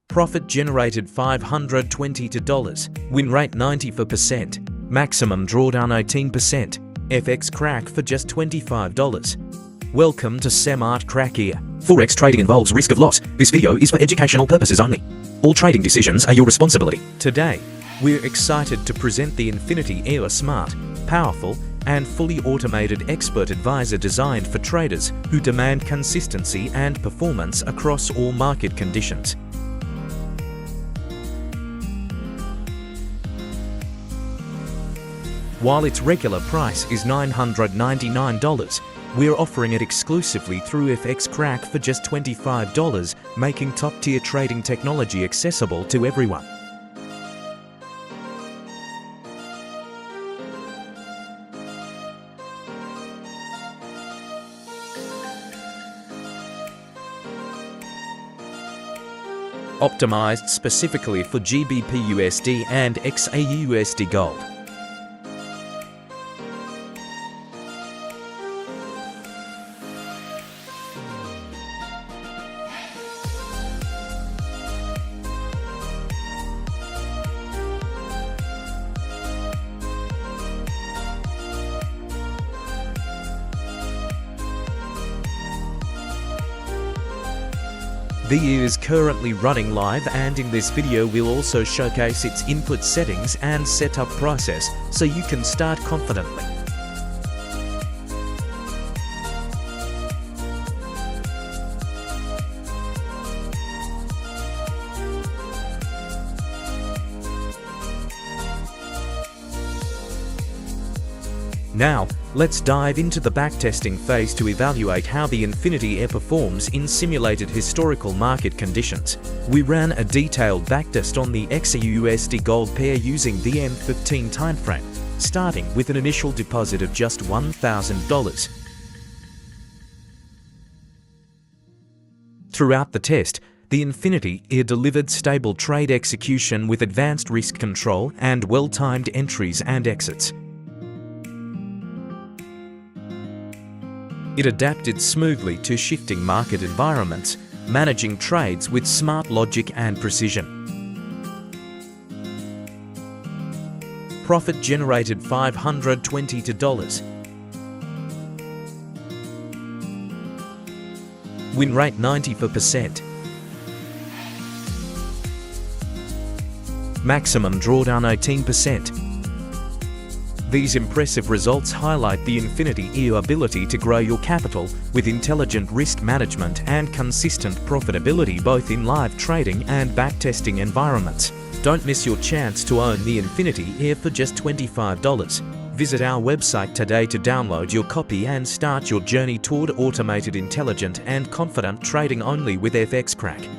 Profit generated $522. Win rate 94%. Maximum drawdown 18%. FX crack for just $25. Welcome to Smart Crack here. Forex trading involves risk of loss. This video is for educational purposes only. All trading decisions are your responsibility. Today, we're excited to present the Infinity Era Smart, powerful, and fully automated expert advisor designed for traders who demand consistency and performance across all market conditions. While its regular price is $999, we're offering it exclusively through FX Crack for just $25, making top-tier trading technology accessible to everyone. Optimized specifically for GBP USD and XAU USD gold. The year is currently running live, and in this video we'll also showcase its input settings and setup process so you can start confidently. Now, let's dive into the backtesting phase to evaluate how the Infinity Era performs in simulated historical market conditions. We ran a detailed backtest on the XAU USD gold pair using the M15 timeframe, starting with an initial deposit of just $1,000. Throughout the test, the Infinity Era delivered stable trade execution with advanced risk control and well-timed entries and exits. It adapted smoothly to shifting market environments, managing trades with smart logic and precision. Profit generated $522. Win rate 94%. Maximum drawdown 18%. These impressive results highlight the Infinity Era ability to grow your capital with intelligent risk management and consistent profitability both in live trading and backtesting environments. Don't miss your chance to own the Infinity Era for just $25. Visit our website today to download your copy and start your journey toward automated, intelligent, and confident trading only with FX Crack.